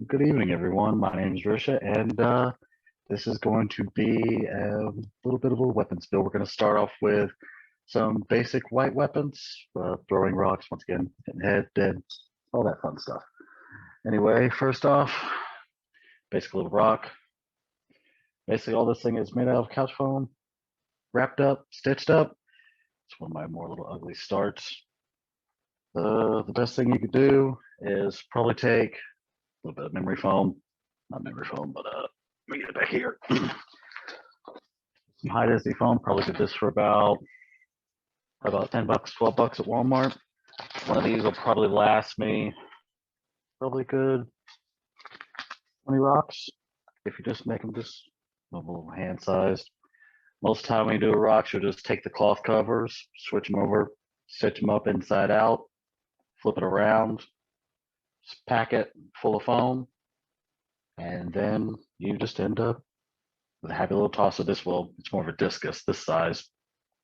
Good evening, everyone. My name is Rinsha, and this is going to be a little bit of a weapons build. We're going to start off with some basic white weapons, throwing rocks, once again, hitting head, dead, all that fun stuff. Anyway, first off, basic little rock. Basically, all this thing is made out of couch foam, wrapped up, stitched up. It's one of my more little ugly starts. The best thing you could do is probably take a little bit of memory foam, not memory foam, but let me get it back here. Some high density foam. Probably get this for about $10, $12 at Walmart. One of these will probably last me probably good 20 rocks if you just make them just a little hand sized. Most time when you do a rock, you'll just take the cloth covers, switch them over, stitch them up inside out, flip it around, pack it full of foam, and then you just end up with a happy little tosser. This will, it's more of a discus this size.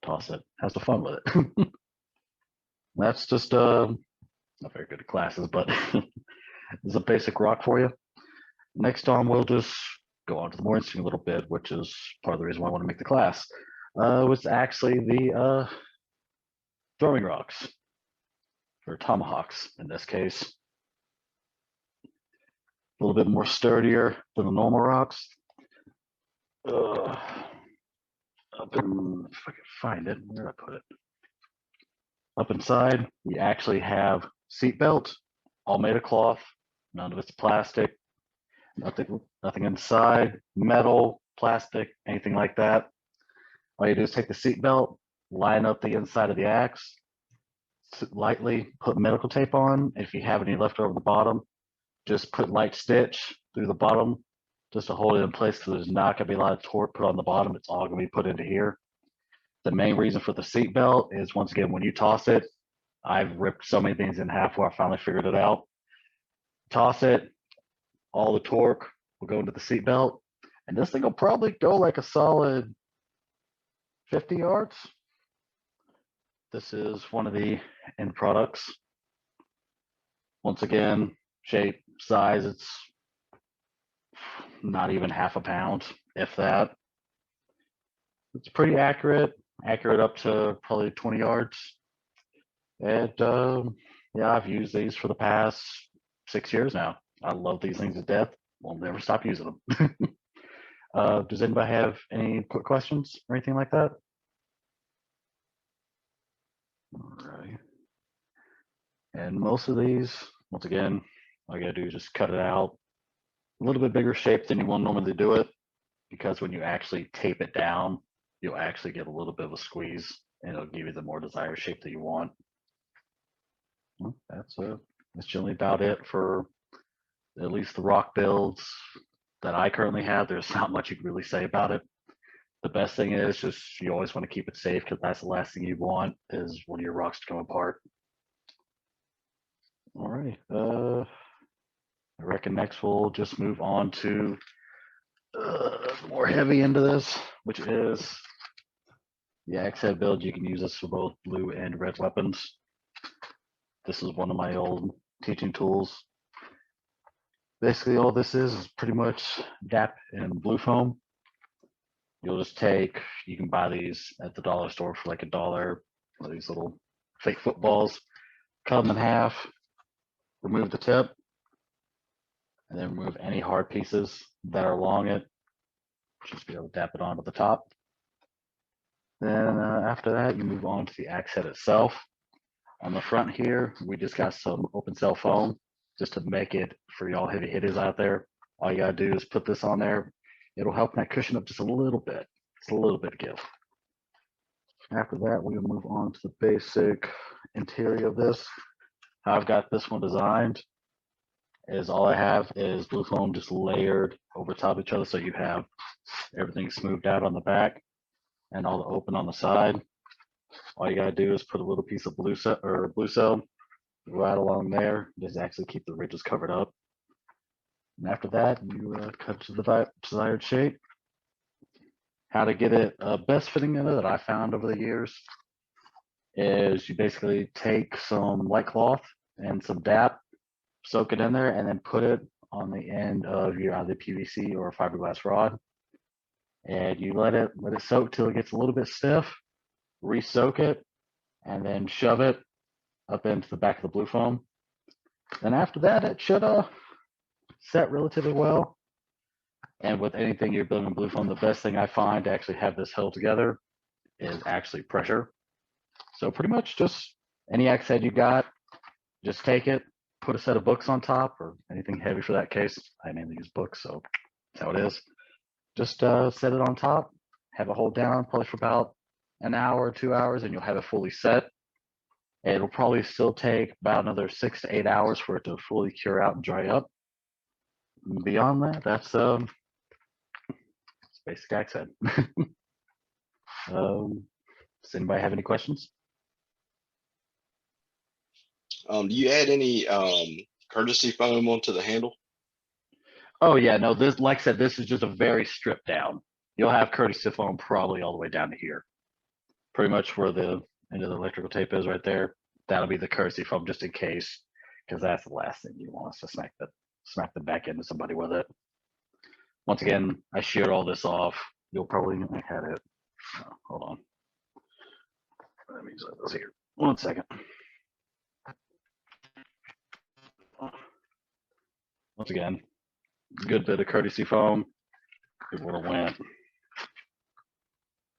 Toss it, has the fun with it. That's just not very good at classes, but it's a basic rock for you. Next on, we'll just go on to the more interesting little bit, which is part of the reason why I want to make the class. Was actually the throwing rocks, or tomahawks in this case. A little bit more sturdier than the normal rocks. Up in, if I can find it, where did I put it? Up inside, we actually have seat belt, all made of cloth. None of it's plastic. Nothing inside, metal, plastic, anything like that. All you do is take the seat belt, line up the inside of the axe, lightly put medical tape on. If you have any left over the bottom, just put light stitch through the bottom just to hold it in place because there's not going to be a lot of torque put on the bottom. It's all going to be put into here. The main reason for the seat belt is, once again, when you toss it, I've ripped so many things in half where I finally figured it out. Toss it, all the torque will go into the seat belt, and this thing will probably go like a solid 50 yards. This is one of the end products. Once again, shape, size, it's not even half a pound, if that. It's pretty accurate up to probably 20 yards. And yeah, I've used these for the past 6 years now. I love these things to death. We'll never stop using them. Does anybody have any quick questions or anything like that? All right. And most of these, once again, all you gotta do is just cut it out. A little bit bigger shape than you will normally do it, because when you actually tape it down, you'll actually get a little bit of a squeeze, and it'll give you the more desired shape that you want. Well, that's generally about it for at least the rock builds that I currently have. There's not much you can really say about it. The best thing is just you always want to keep it safe, because that's the last thing you want is one of your rocks to come apart. All right. I reckon next we'll just move on to more heavy into this, which is the axe head build. You can use this for both blue and red weapons. This is one of my old teaching tools. Basically, all this is pretty much DAP and blue foam. You'll just take, you can buy these at the dollar store for like $1. These little fake footballs. Cut them in half, remove the tip, and then remove any hard pieces that are along it. Just be able to dap it onto the top. Then after that, you move on to the axe head itself. On the front here, we just got some open cell foam just to make it for y'all heavy hitters out there. All you gotta do is put this on there. It'll help that cushion up just a little bit. Just a little bit of give. After that, we'll move on to the basic interior of this. How I've got this one designed is all I have is blue foam just layered over top of each other, so you have everything smoothed out on the back and all the open on the side. All you gotta do is put a little piece of blue cell right along there. Just actually keep the ridges covered up. And after that, you cut to the desired shape. How to get it best fitting in it that I found over the years is you basically take some white cloth and some DAP, soak it in there, and then put it on the end of your either PVC or fiberglass rod, and you let it soak till it gets a little bit stiff. Re-soak it, and then shove it up into the back of the blue foam. Then after that, it should set relatively well. And with anything you're building in blue foam, the best thing I find to actually have this held together is actually pressure. So pretty much just any axe head you got, just take it, put a set of books on top or anything heavy for that case. I mainly use books, so that's how it is. Just set it on top, have it hold down probably for about an hour or 2 hours, and you'll have it fully set. It'll probably still take about another 6 to 8 hours for it to fully cure out and dry up. And beyond that, that's basic axe head. Does anybody have any questions? Do you add any courtesy foam onto the handle? Oh yeah, no, this, like I said, this is just a very stripped down. You'll have courtesy foam probably all the way down to here. Pretty much where the end of the electrical tape is right there. That'll be the courtesy foam just in case, because that's the last thing you want us to smack the back end of somebody with it. Once again, I sheared all this off. You'll probably had it. Hold on. Let me set this here. 1 second. Once again, good bit of courtesy foam. It would have went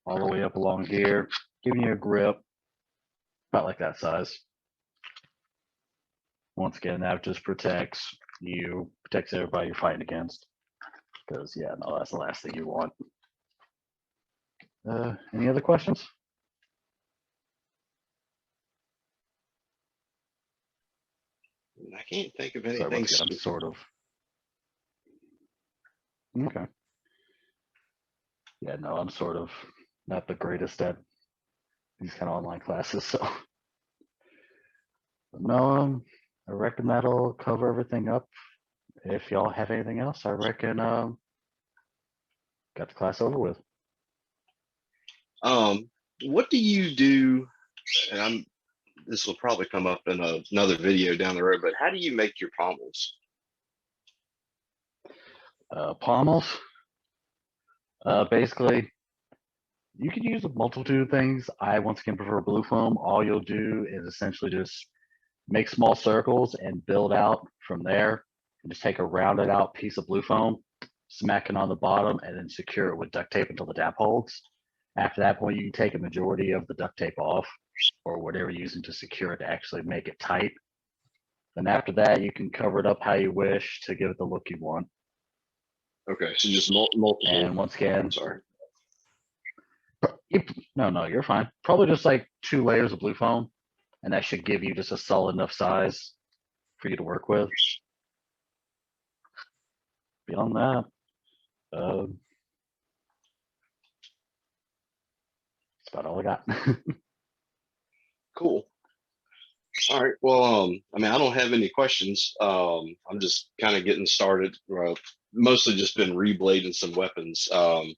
all the way up along here, giving you a grip about like that size. Once again, that just protects you, protects everybody you're fighting against. Because yeah, no, that's the last thing you want. Any other questions? I can't think of anything. Sorry, sort of. Okay. Yeah, no, I'm sort of not the greatest at these kind of online classes, so no, I reckon that'll cover everything up. If y'all have anything else, I reckon got the class over with. What do you do? And this will probably come up in another video down the road, but how do you make your pommels? Pommels, basically, you can use a multitude of things. I once again prefer blue foam. All you'll do is essentially just make small circles and build out from there. And just take a rounded out piece of blue foam, smack it on the bottom, and then secure it with duct tape until the dap holds. After that point, you can take a majority of the duct tape off or whatever you're using to secure it to actually make it tight. Then after that, you can cover it up how you wish to give it the look you want. Okay, so just multiple. And once again, I'm sorry. No, you're fine. Probably just like 2 layers of blue foam, and that should give you just a solid enough size for you to work with. Beyond that, that's about all I got. Cool. All right. Well, I mean, I don't have any questions. I'm just kind of getting started. Mostly just been reblading some weapons. I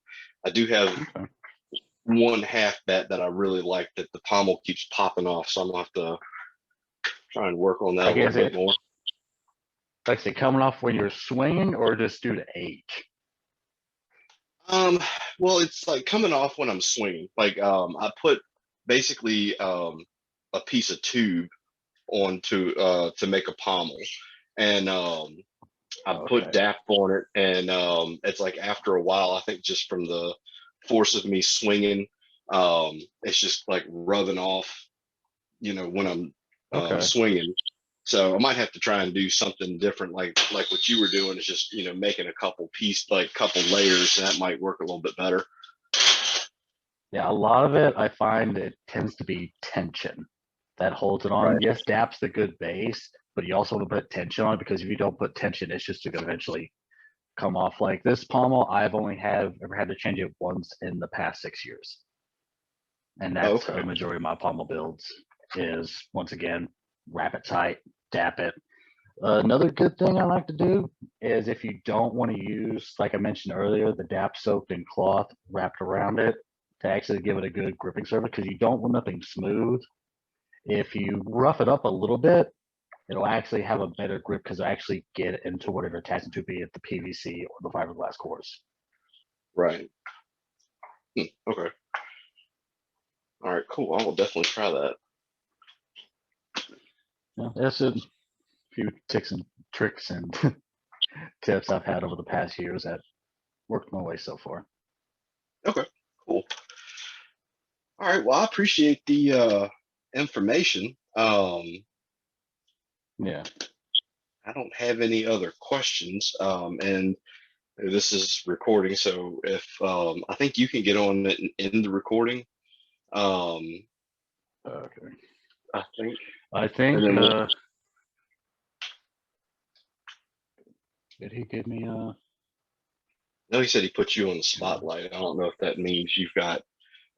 do have one half bet that I really like that the pommel keeps popping off, so I'm gonna have to try and work on that a little bit more. Like I say, coming off when you're swinging, or just due to age? Well, it's like coming off when I'm swinging. Like, I put basically a piece of tube onto to make a pommel, and I put DAP on it, and it's like after a while, I think just from the force of me swinging, it's just like rubbing off, when I'm swinging. So I might have to try and do something different, like what you were doing, is just making a couple layers, and that might work a little bit better. Yeah, a lot of it I find it tends to be tension that holds it on. Right. Yes, DAP's the good base, but you also want to put tension on it, because if you don't put tension, it's just going to eventually come off. Like this pommel, I've only ever had to change it once in the past 6 years, and that's the majority of my pommel builds. Is once again, wrap it tight, DAP it. Another good thing I like to do is, if you don't want to use, like I mentioned earlier, the DAP soaked in cloth wrapped around it to actually give it a good gripping surface, because you don't want nothing smooth. If you rough it up a little bit, it'll actually have a better grip because I actually get into whatever attachment to be at the PVC or the fiberglass cores. Right. Okay. All right. Cool. I will definitely try that. Yeah, that's a few tips and tricks and tips I've had over the past years that worked my way so far. Okay. Cool. All right. Well, I appreciate the information. Yeah. I don't have any other questions. And this is recording, so if I think you can get on it and end the recording. Okay. I think. I think. And then Did he give me a? no, he said he put you on the spotlight. I don't know if that means you've got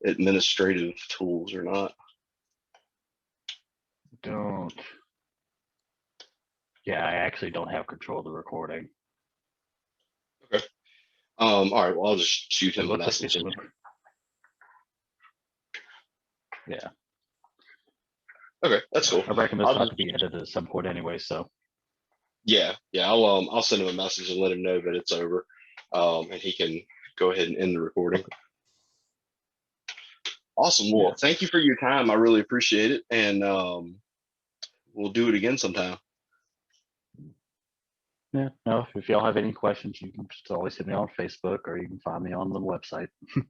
administrative tools or not. Don't. Yeah, I actually don't have control of the recording. Okay. All right. Well, I'll just shoot It him a looks like message. Yeah. Okay, that's cool. I reckon this I'll will have just, to be edited at some point anyway. So. yeah. I'll send him a message and let him know that it's over, and he can go ahead and end the recording. Okay. Awesome. Well, Yeah. thank you for your time. I really appreciate it, and we'll do it again sometime. Yeah. No, if y'all have any questions, you can just always hit me on Facebook or you can find me on the website.